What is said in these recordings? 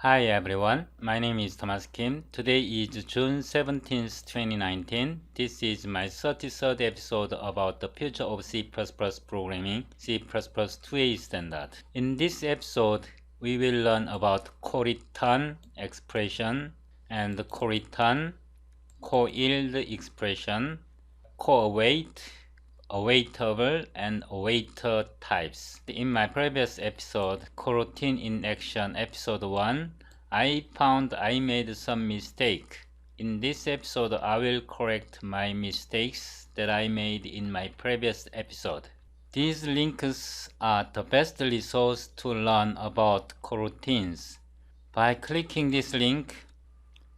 Hi everyone, my name is Thomas Kim. Today is June 17th, 2019. This is my 33rd episode about the future of C++ programming, C++ 2A standard. In this episode, we will learn about Coroutine expression and Coroutine, co-yield expression, co-await, awaitable, and awaiter types. In my previous episode, Coroutine in Action episode 1, I found I made some mistake. In this episode, I will correct my mistakes that I made in my previous episode. These links are the best resource to learn about coroutines. By clicking this link,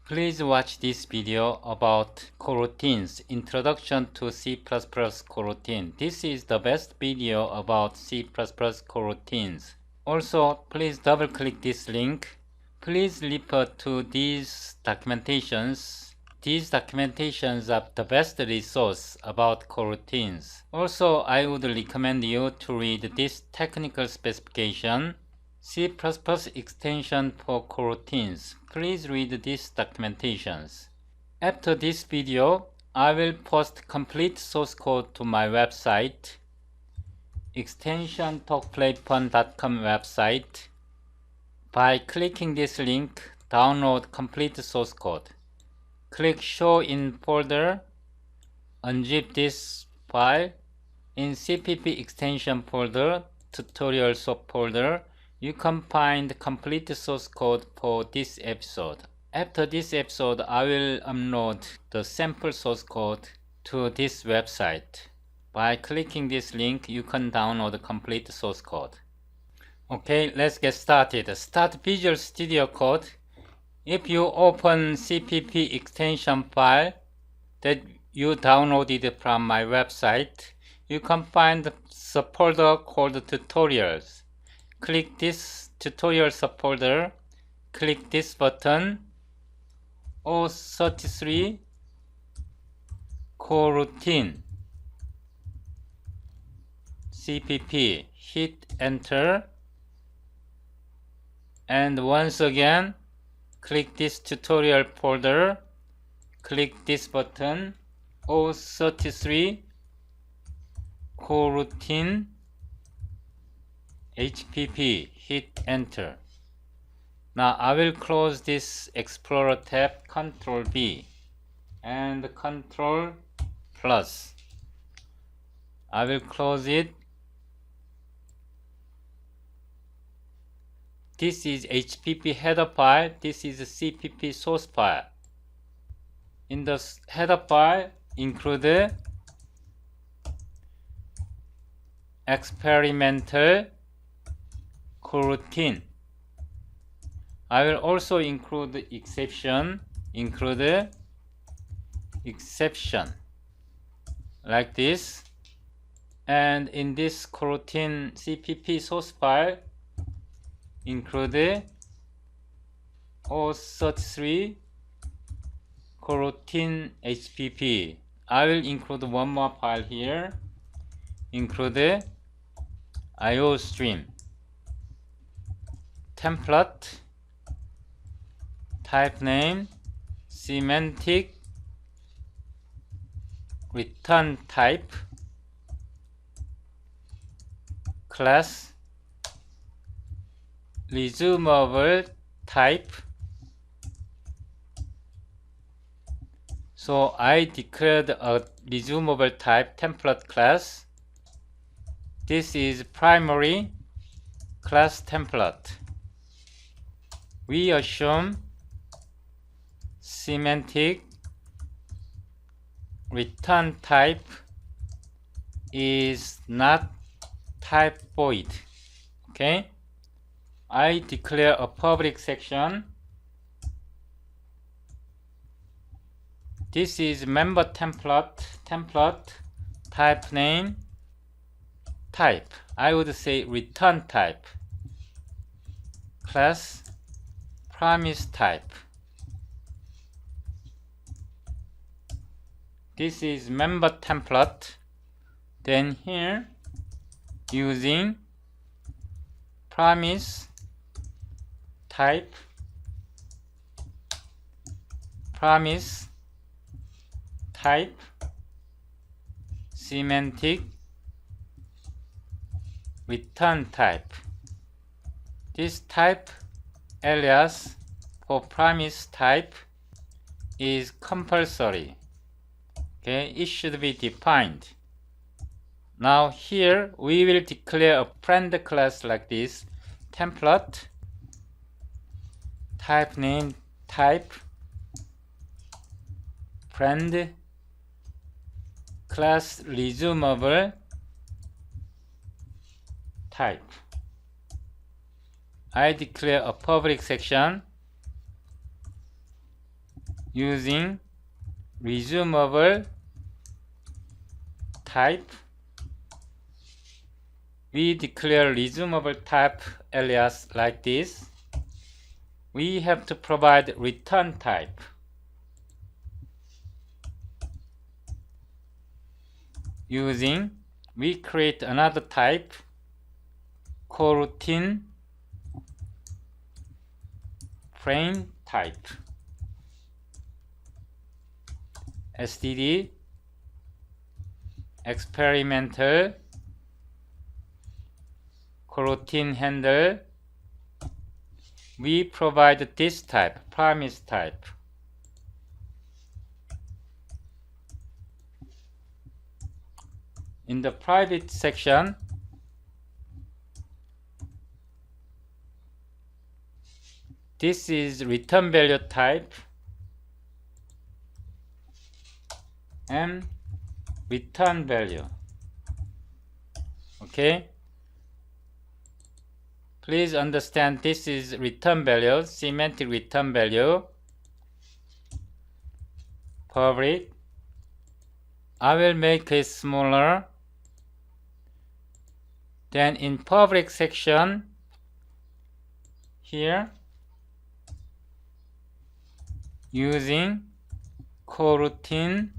please watch this video about coroutines, Introduction to C++ Coroutine. This is the best video about C++ coroutines. Also, please double-click this link. Please refer to these documentations. These documentations are the best resource about coroutines. Also, I would recommend you to read this technical specification, C++ extension for coroutines. Please read these documentations. After this video, I will post complete source code to my website, extensiontalkplayfun.com website. By clicking this link, download complete source code. Click Show in folder, unzip this file. In CPP extension folder, tutorials folder, you can find complete source code for this episode. After this episode, I will upload the sample source code to this website. By clicking this link, you can download the complete source code. Okay, let's get started. Start Visual Studio Code. If you open CPP extension file that you downloaded from my website, you can find a folder called Tutorials. Click this Tutorials folder, click this button, O33 Coroutine CPP, hit enter, and once again click this tutorial folder, click this button, O33 Coroutine HPP, hit enter. Now I will close this Explorer tab, Ctrl B and Ctrl plus. I will close it. This is HPP header file, this is a CPP source file. In the header file include experimental coroutine. I will also include exception like this. And in this coroutine CPP source file include O33 Coroutine HPP. I will include one more file here, include IO stream, template, type name, semantic, return type, class, resumable type. So I declared a resumable type template class. This is primary class template. We assume semantic return type is not type void. Okay, I declare a public section. This is member template type name type. I would say return type, class promise type. This is member template. Then here using promise type promise type semantic return type. This type alias for promise type is compulsory. Okay, it should be defined. Now here we will declare a friend class like this: template type name type friend class resumable type. I declare a public section using resumable type. We declare resumable type alias like this. We have to provide return type. We create another type, Coroutine frame type. std experimental coroutine handle. We provide this type, promise type. In the private section, this is return value type and return value. Okay, please understand this is return value, semantic return value. Public, I will make it smaller. Then in public section here, using coroutine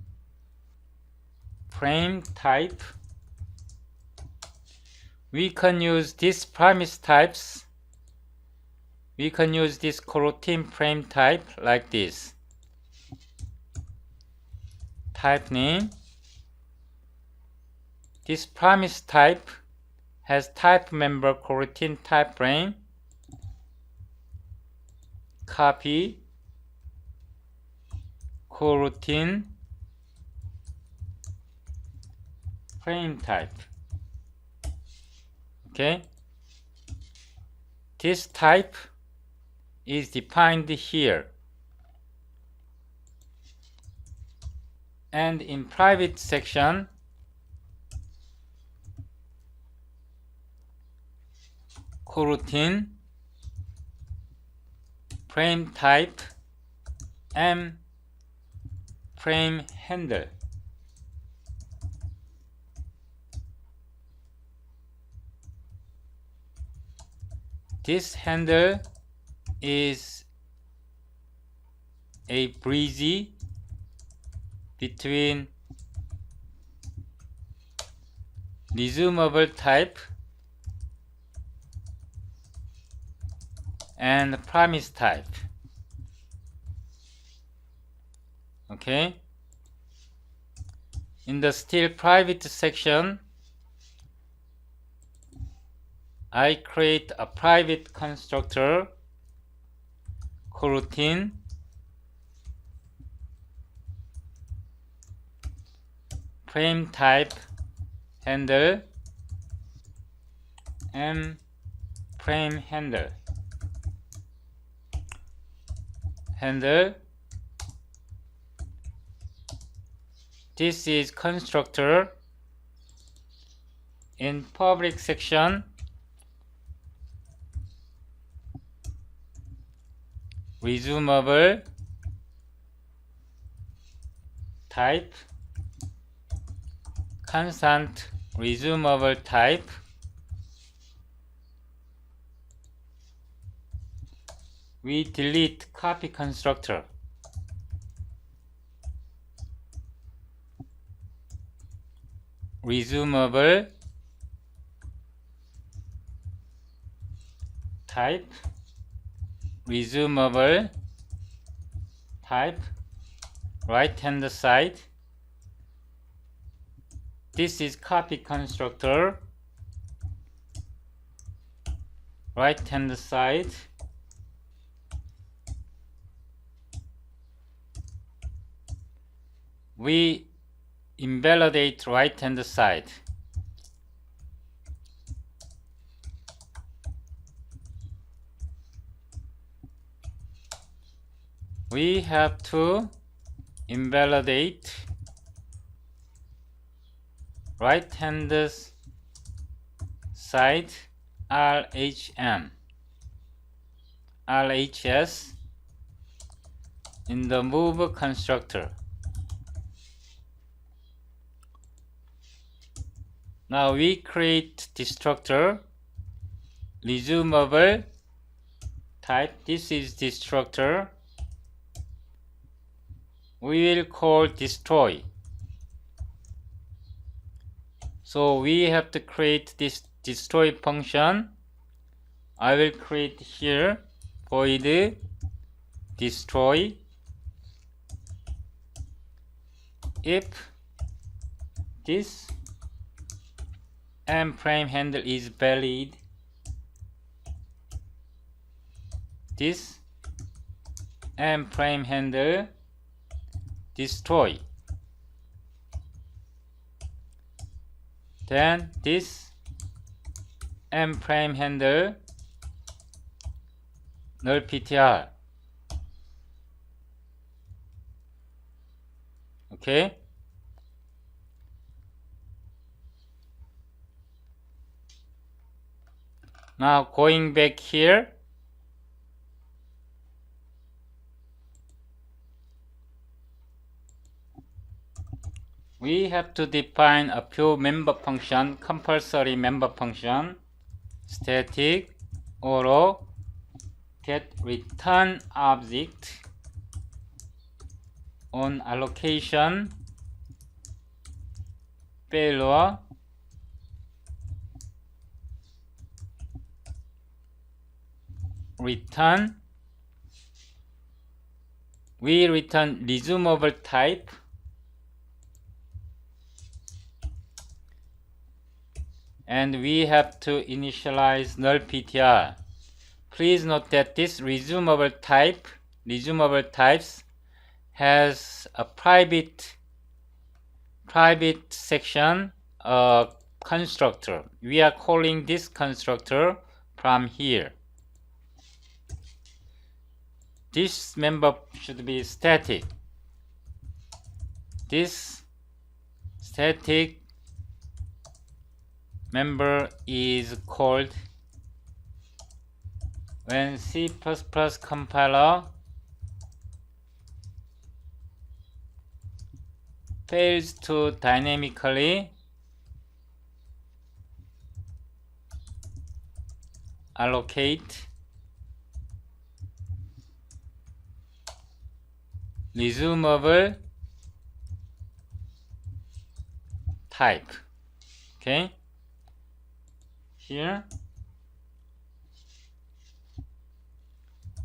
frame type, we can use these promise types. We can use this coroutine frame type like this. Type name. This promise type has type member coroutine type frame. Copy coroutine frame type. Okay, this type is defined here, and in private section coroutine frame type and frame handle. This handle is a bridge between resumable type and promise type. Okay, in the still private section, I create a private constructor coroutine frame type handle and frame handle. This is constructor. In public section, resumable type, constant resumable type, we delete copy constructor. Resumable type, resumable type, right hand side. This is copy constructor, right hand side. We invalidate right hand side. We have to invalidate right hand side RHS in the move constructor. Now we create destructor resumable type. This is destructor. We will call destroy. So we have to create this destroy function. I will create here void destroy if this m prime handle is valid. This m prime handle destroy. Then this m prime handle null ptr. Okay. Now going back here, we have to define a few member function, compulsory member function, static or get return object on allocation failure return. We return resumable type and we have to initialize null ptr. Please note that this resumable types has a private section constructor. We are calling this constructor from here. This member should be static. This static member is called when C++ compiler fails to dynamically allocate resumable type. Okay, here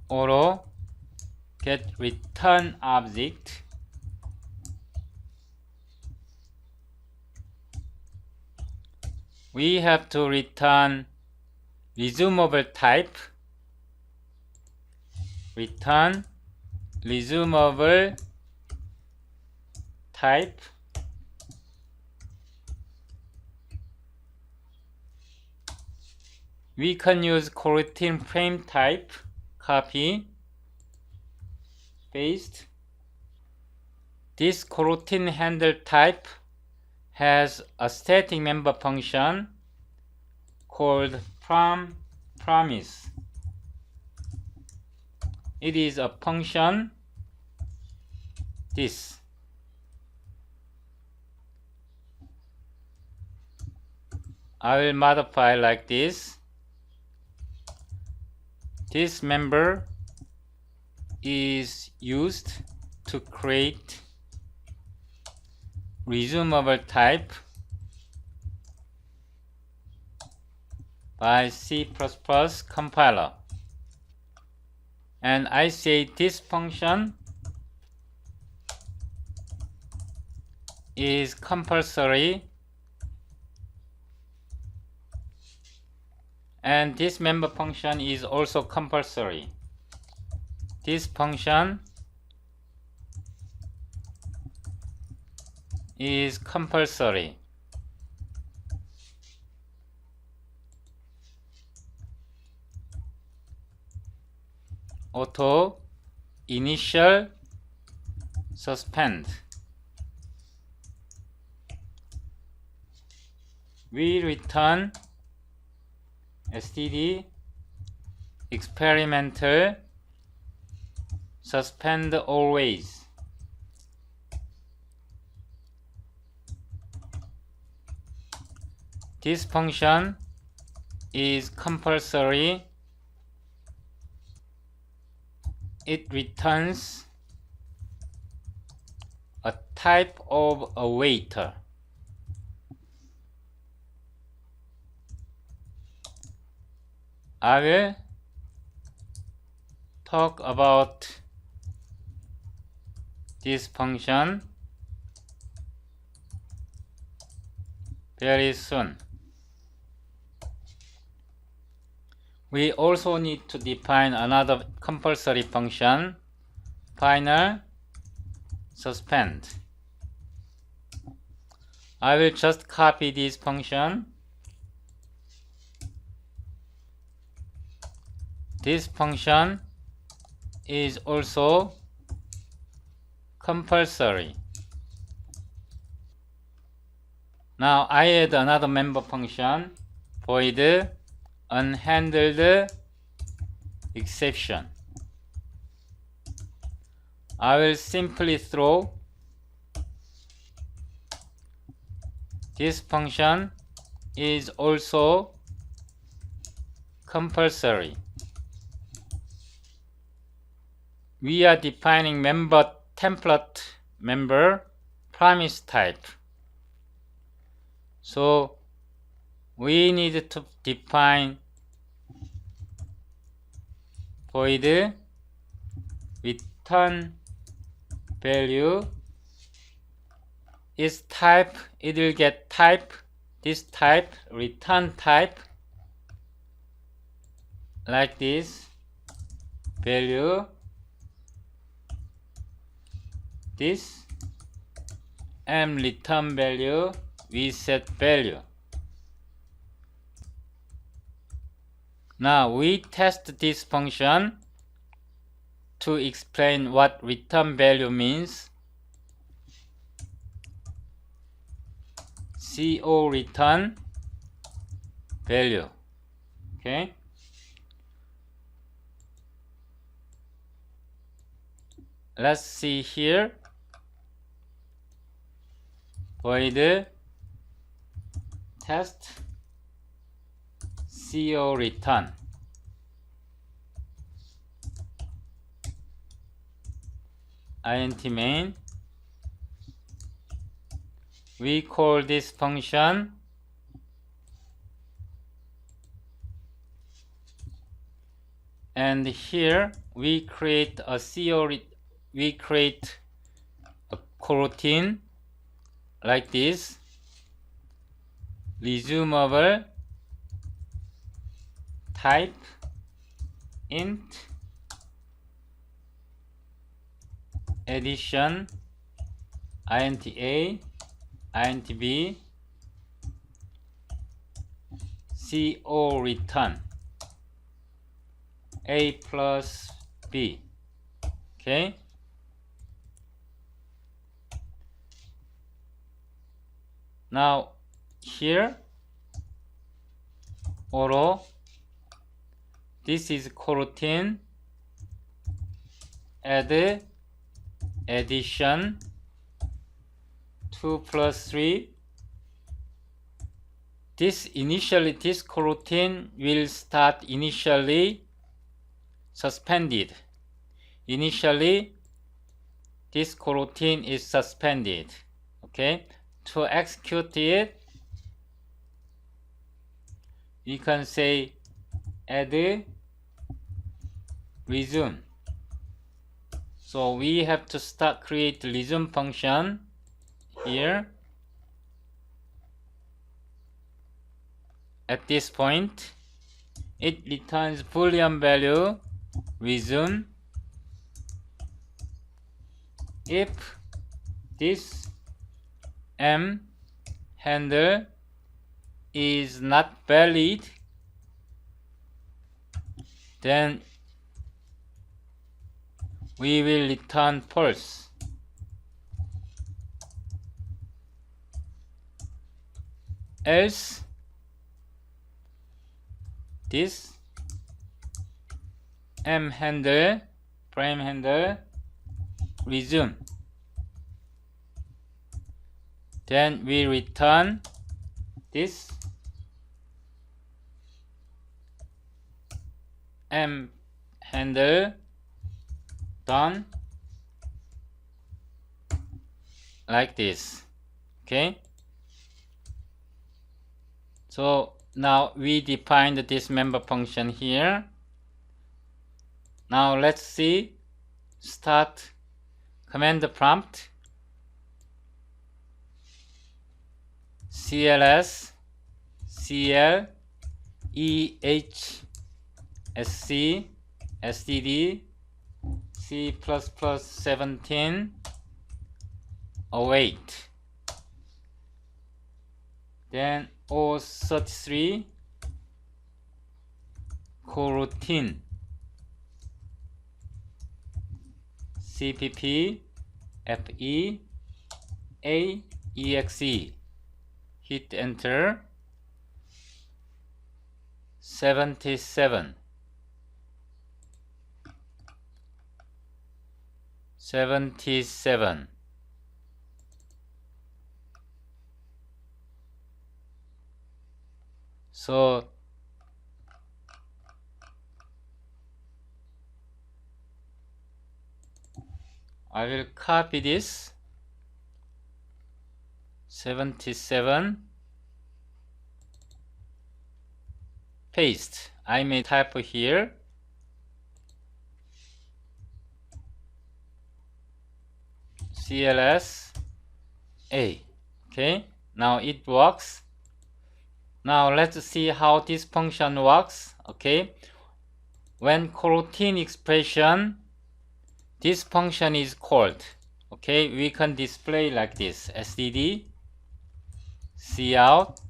or get return object we have to return resumable type, return resumable type we can use coroutine frame type, copy, paste. This coroutine handle type has a static member function called promise. It is a function this. I will modify like this. This member is used to create resumable type by C++ compiler. And I say this function is compulsory, and this member function is also compulsory. This function is compulsory. Auto initial suspend. We return std experimental suspend always. This function is compulsory. It returns a type of awaiter. I will talk about this function very soon. We also need to define another compulsory function, final suspend. I will just copy this function. This function is also compulsory. Now I add another member function, void unhandled exception. I will simply throw this function is also compulsory. We are defining member template member promise type. So we need to define void return value is type. It will get type, this type, return type, like this, value, this, and return value, we set value. Now we test this function to explain what return value means. CO return value. Okay. Let's see here. Void test CO return. int main. We call this function and here we create a coroutine like this, resumable type int addition int a int b co return a plus b. Okay. Now here auto, this is coroutine, add addition 2 plus 3. This coroutine will start initially suspended. Initially this coroutine is suspended. Okay. To execute it, we can say add resume. So we have to create resume function here at this point, it returns boolean value resume if this m handle is not valid, then we will return false. Else this m handle, prime handle, resume, then we return this m handle done like this. Okay, so now we defined this member function here. Now let's see, start command prompt, cls cl ehsc std C++17 await, then O33 coroutine CPP FE AEXE, hit enter. 77 So I will copy this 77, paste. I may type here CLS A. Okay, now it works. Now let's see how this function works. Okay, when coroutine expression, this function is called. Okay, we can display like this: std cout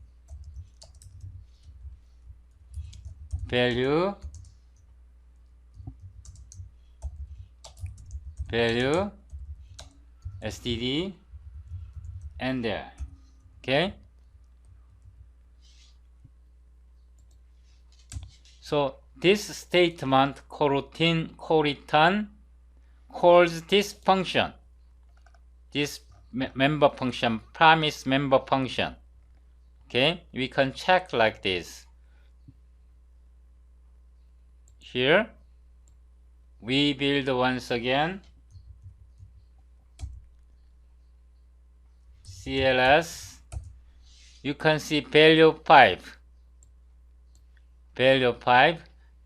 value std and there. Okay, so this statement coroutine return calls this function, this member function, promise member function. Okay, we can check like this. Here we build once again CLS. You can see value 5.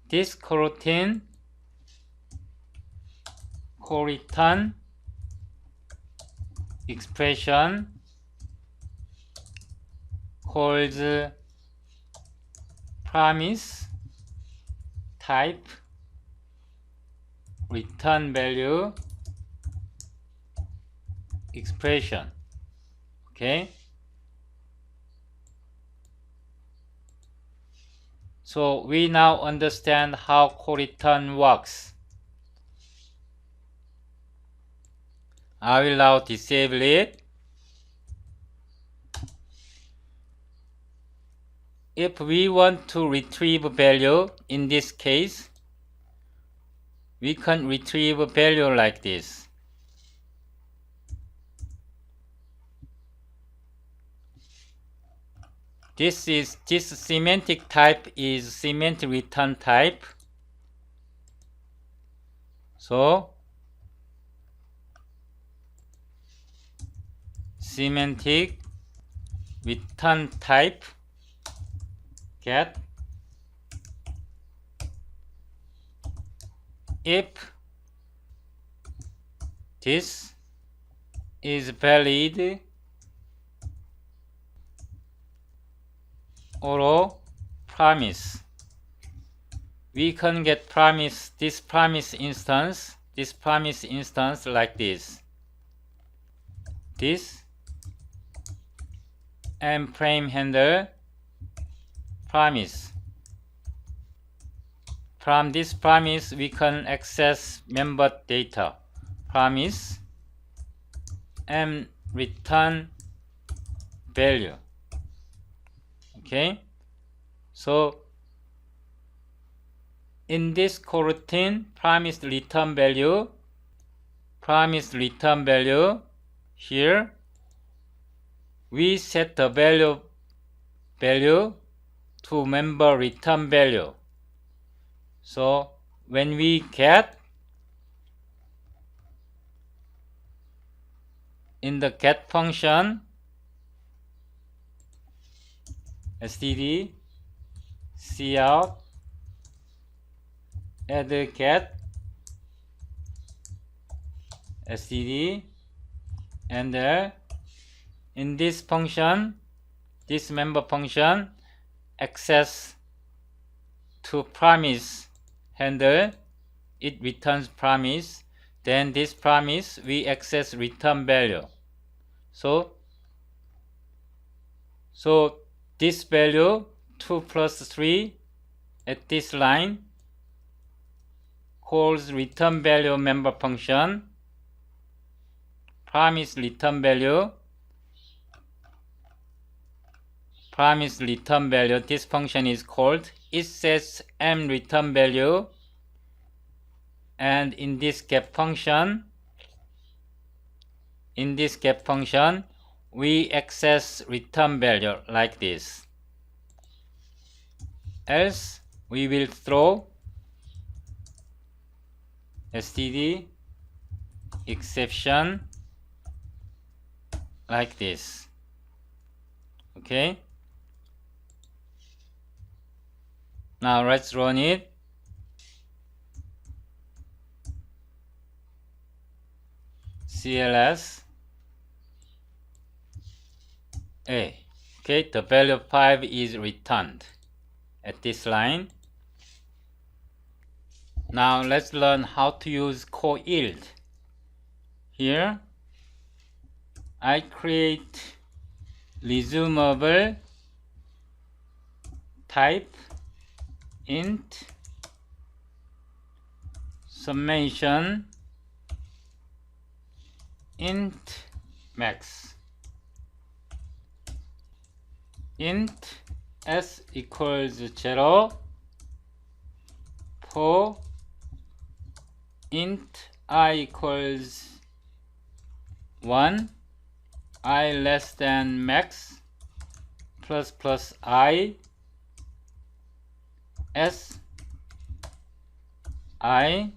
This coroutine return expression calls promise type return value expression. Okay, so we now understand how Coroutine works. I will now disable it. If we want to retrieve value, in this case, we can retrieve value like this. This semantic type is semantic return type. So semantic return type get if this is valid or promise. We can get this promise instance like this. This and frame handle promise. From this promise, we can access member data. Promise and return value. Okay, so in this coroutine, promise return value, here we set the value to member return value. So when we get in the get function, std cout add get std, and in this function, this member function, access to promise handle, it returns promise. Then this promise we access return value. So this value 2 plus 3 at this line calls return value member function, promise return value. This function is called. It sets m return value, and in this get function, we access return value like this. Else we will throw std exception like this. Okay, now let's run it. CLS A. Okay, the value of 5 is returned at this line. Now let's learn how to use co-yield. Here I create resumable type int summation int max, int s equals 0 for int I equals 1, I less than max, plus I s I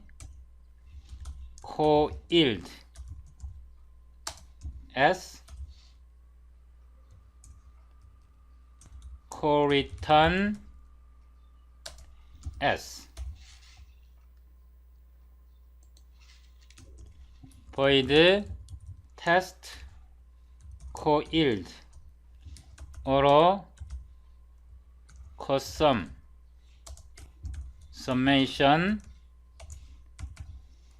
co-yield s co-return s. Void test co-yield or cosum summation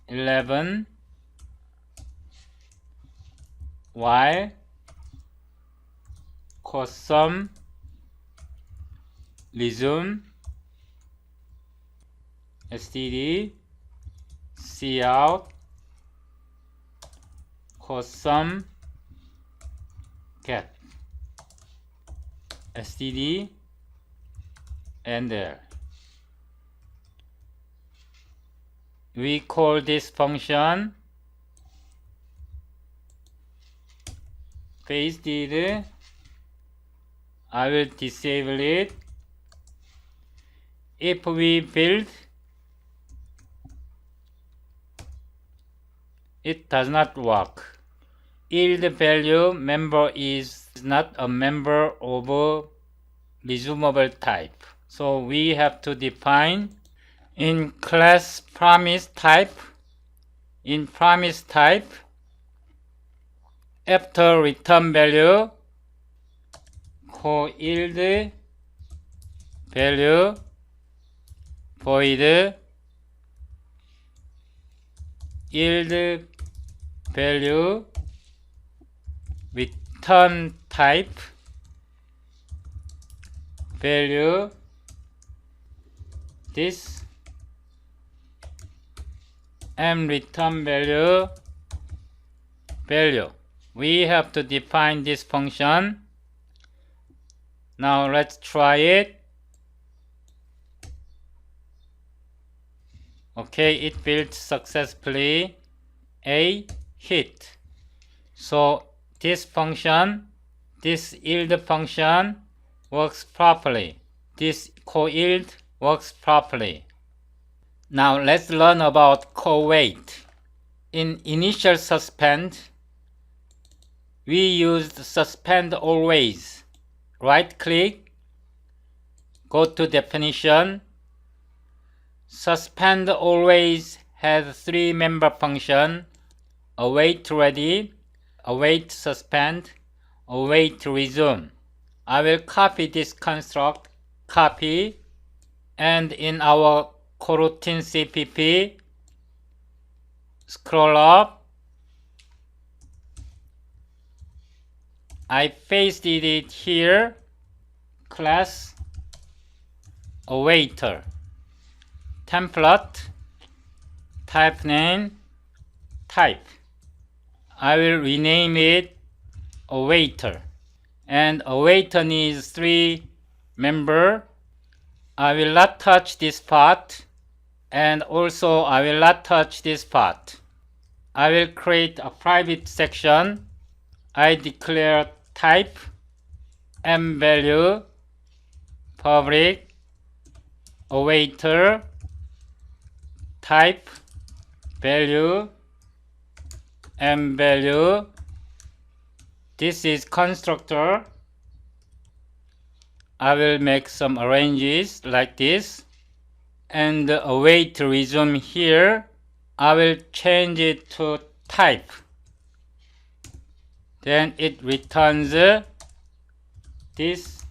11 while cosum resume std cout cosum get std enter. We call this function pasted. I will disable it. If we build, it does not work. Yield value member is not a member of a resumable type. So we have to define in class promise type. In promise type, after return value, co-yield value void yield value return type value this and return value. We have to define this function. Now let's try it. Okay, it built successfully a hit. So this function, this yield function works properly. This co-yield works properly. Now let's learn about co-wait. In initial suspend, we used suspend always. Right click, go to definition. Suspend always has three member function: await ready, await suspend, await resume. I will copy this construct, copy, and in our Coroutine CPP, scroll up. I pasted it here, class awaiter, template, type name, type. I will rename it awaiter, and awaiter needs three member. I will not touch this part, and also I will not touch this part. I will create a private section. I declare type m value public awaiter type value m value. This is constructor. I will make some arranges like this, and await resume here. I will change it to type. Then it returns this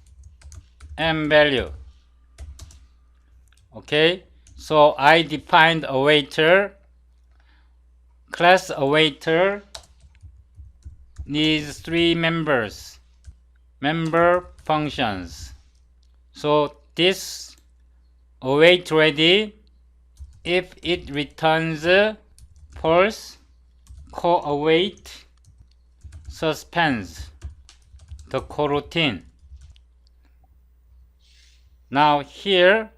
m value. Okay, so I defined awaiter. Class awaiter needs three members, member functions. So this await ready, if it returns false, co-await suspends the coroutine. Now here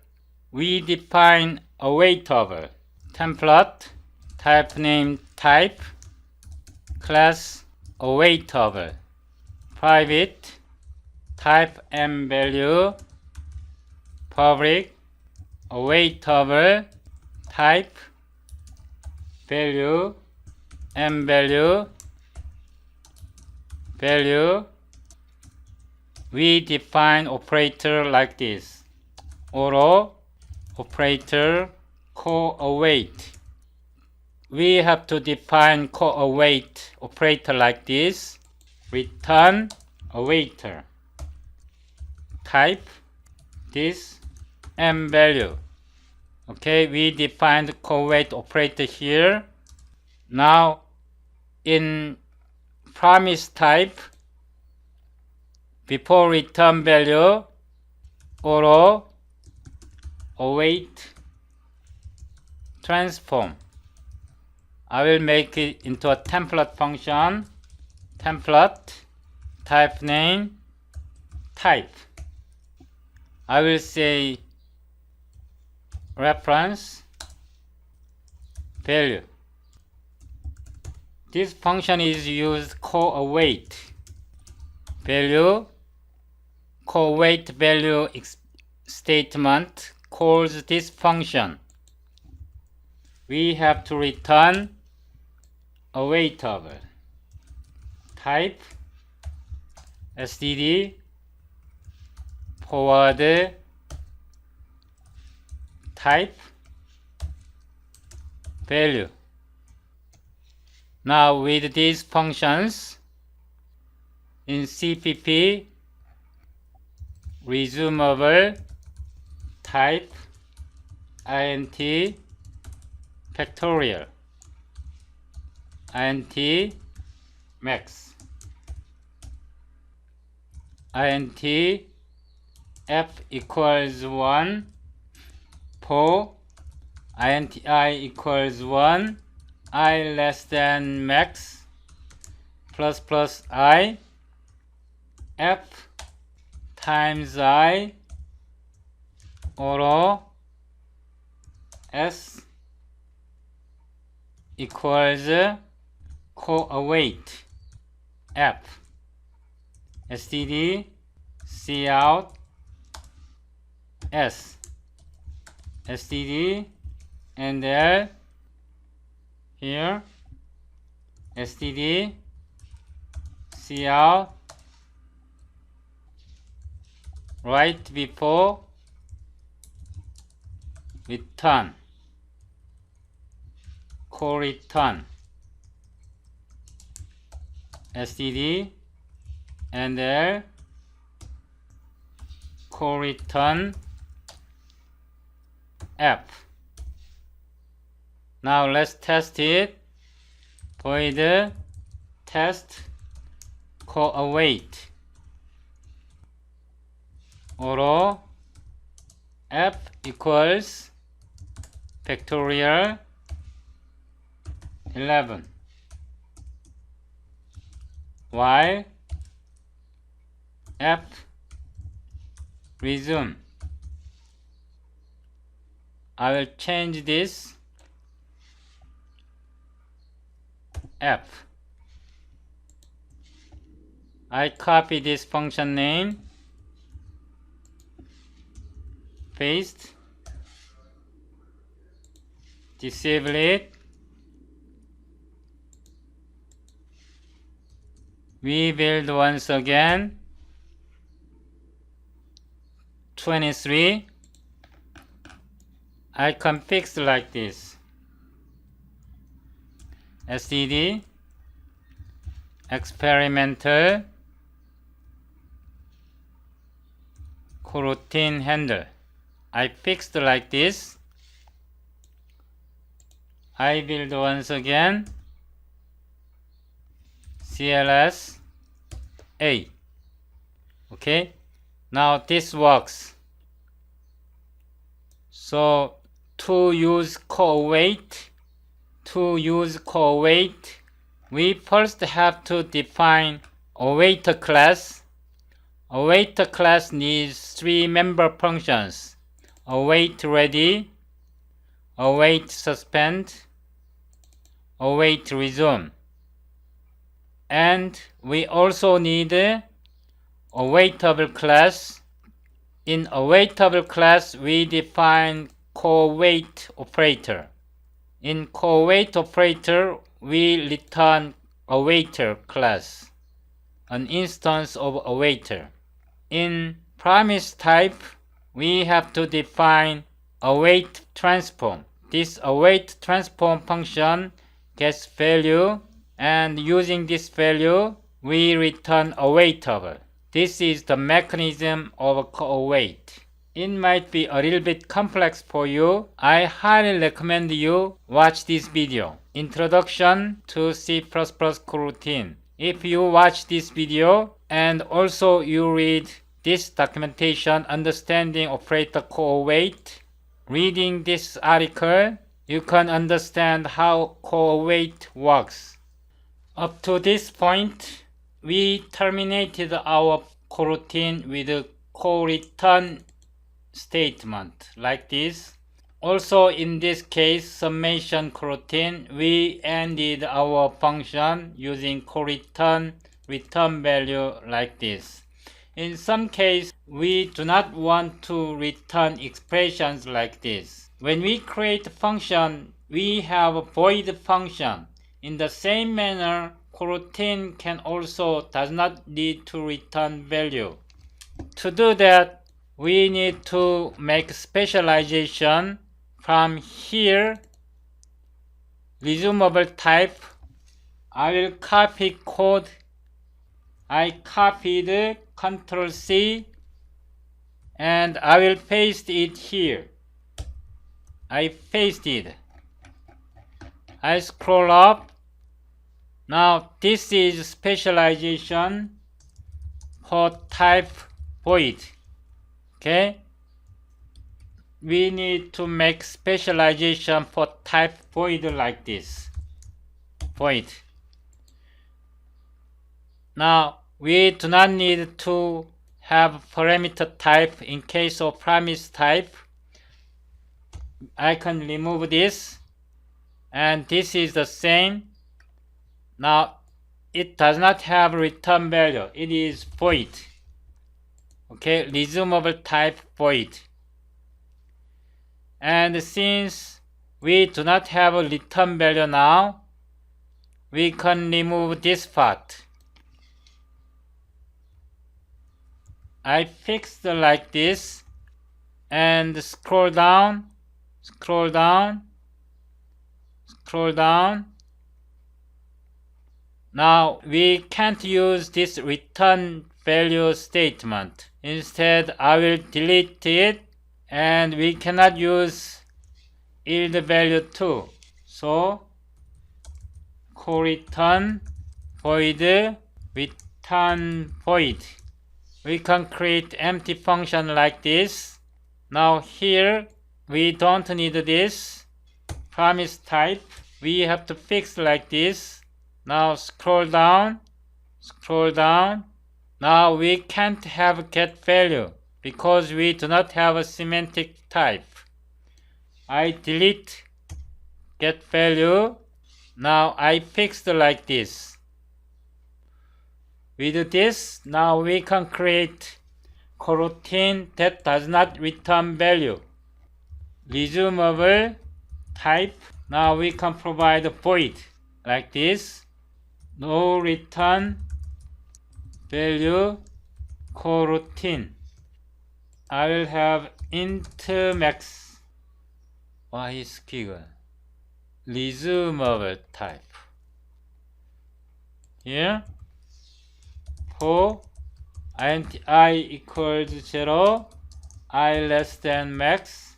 we define awaitable, template, type name type, class awaitable, private, type m value, public awaitable, type value m value. We define operator like this: auto operator co-await. We have to define co-await operator like this: return awaiter, type this m value. Okay, we defined co-await operator here. Now in promise type, before return value, auto await transform. I will make it into a template function. Template, type name, type. I will say reference value. This function is used co-await value. Co-await value statement calls this function. We have to return awaitable, type std forward type value. Now with these functions in CPP, resumable, type int factorial int max int f equals 1 for int I equals 1 I less than max plus plus I f times I or s equals co-await f std cout s std and l here std cout right before return Coroutine std and l Coroutine f. Now let's test it. Void test co-await or f equals factorial 11 while f resume. I will change this f. I copy this function name, paste, disable it, rebuild once again, 23. I can fix like this. std experimental coroutine handle. I fixed like this. I build once again cls a. Okay, now this works. So to use co-await, we first have to define awaiter class. Awaiter class needs 3 member functions: await ready, await suspend, await resume. And we also need awaitable class. In awaitable class, we define co-await operator. In co-await operator, we return awaiter class, an instance of awaiter. In promise type, we have to define await transform. This await transform function gets value, and using this value, we return awaitable. This is the mechanism of co-await. It might be a little bit complex for you. I highly recommend you watch this video, Introduction to C++ Coroutine. If you watch this video and also you read this documentation, Understanding Operator Co-await, reading this article, you can understand how co-await works. Up to this point, we terminated our coroutine with a co-return statement like this. Also in this case, summation coroutine, we ended our function using co-return return value like this. In some case, we do not want to return expressions like this. When we create a function, we have a void function. In the same manner, coroutine can also does not need to return value. To do that, we need to make specialization. From here, resumable type, I will copy code. I copied Ctrl+C and I will paste it here. I paste it. I scroll up. Now this is specialization for type void. Okay, we need to make specialization for type void like this. Void. Now we do not need to have parameter type in case of promise type. I can remove this, and this is the same. Now it does not have return value. It is void. Okay, resumable type void. And since we do not have a return value now, we can remove this part. I fixed like this and scroll down, scroll down, scroll down. Now we can't use this return value statement. Instead, I will delete it, and we cannot use yield value too. So Coroutine void return void. We can create empty function like this. Now here we don't need this promise type. We have to fix like this. Now scroll down, scroll down. Now we can't have get value because we do not have a semantic type. I delete get value. Now I fixed like this. With this, now we can create coroutine that does not return value. Resumable type. Now we can provide a void like this. No return value coroutine. I will have int max. Why is bigger? Resumable type. Here for int I equals 0, I less than max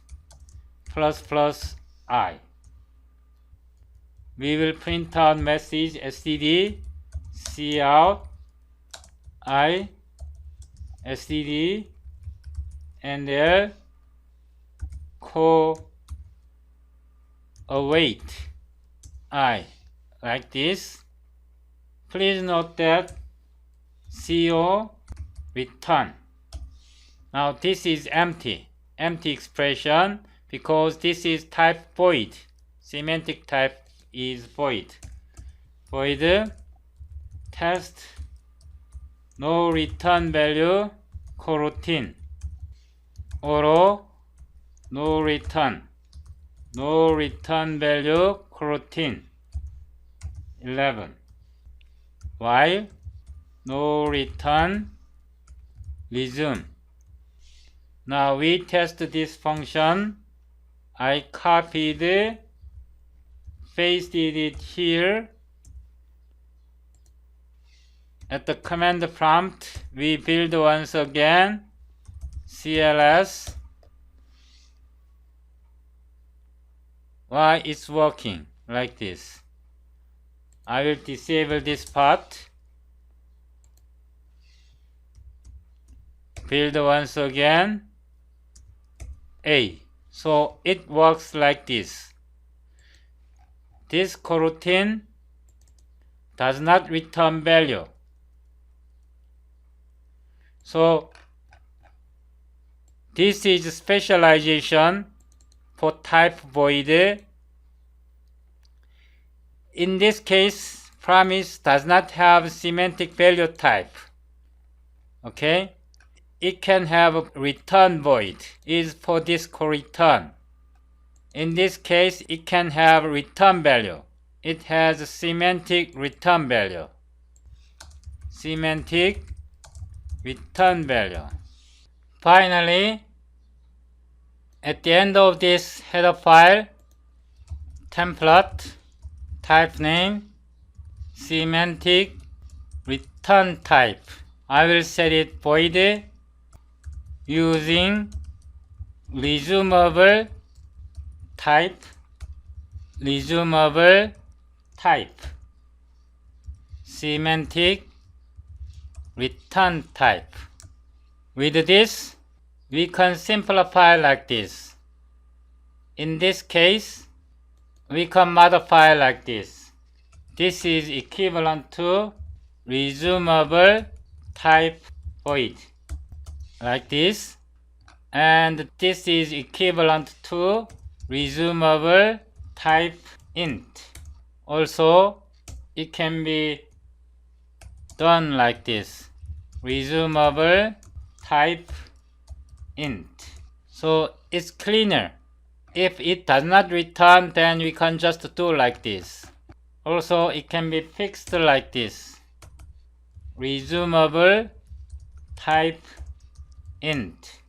plus plus I. We will print out message std cout I std and there await I like this. Please note that co return. Now this is empty expression because this is type void. Semantic type is void. Void test no return value coroutine or no return value coroutine 11 while no return resume. Now we test this function. I copied, pasted it here. At the command prompt, we build once again cls. Why it's working like this? I will disable this part. Build once again A. So it works like this. This coroutine does not return value. So this is specialization for type void. In this case, promise does not have semantic value type. Okay? It can have return void is for this Coroutine. In this case, it can have return value. It has semantic return value. Semantic return value. Finally, at the end of this header file, template, type name, semantic return type. I will set it void using resumable type, semantic return type. With this, we can simplify like this. In this case, we can modify like this. This is equivalent to resumable type void, like this. And this is equivalent to resumable type int. Also, it can be done like this. Resumable type int. So it's cleaner. If it does not return, then we can just do like this. Also, it can be fixed like this. Resumable type int.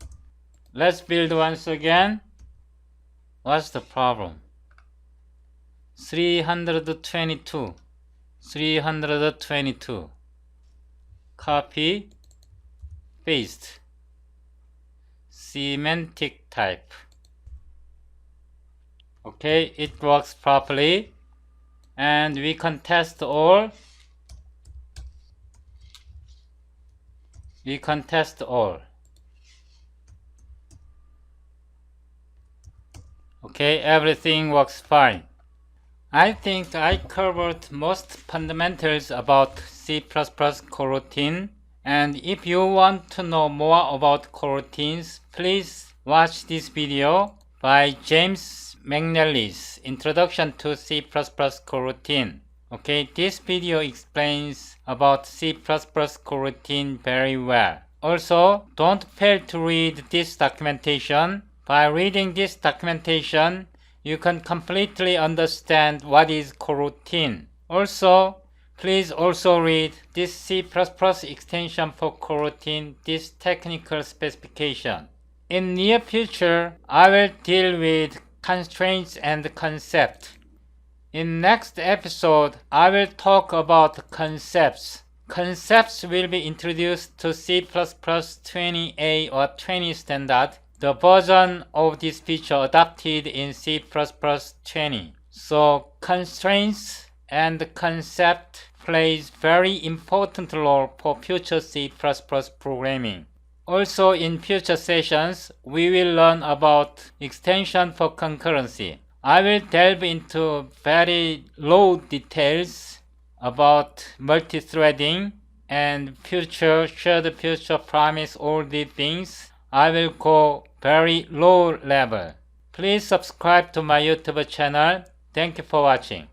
Let's build once again. What's the problem? 322. Copy, paste. Semantic type. Okay, it works properly. And we can test all. Okay, everything works fine. I think I covered most fundamentals about C++ coroutine, and if you want to know more about coroutines, please watch this video by James McNellis, Introduction to C++ Coroutine. Okay, this video explains about C++ coroutine very well. Also, don't fail to read this documentation. By reading this documentation, you can completely understand what is coroutine. Also, please also read this C++ extension for coroutine, this technical specification. In near future, I will deal with constraints and concept. In next episode, I will talk about concepts. Concepts will be introduced to C++ 20A or 20 standard, the version of this feature adopted in C++ 20. So constraints and concept plays very important role for future C++ programming. Also in future sessions, we will learn about extension for concurrency. I will delve into very low details about multi-threading and shared future promise, all these things. I will go very low level. Please subscribe to my YouTube channel. Thank you for watching.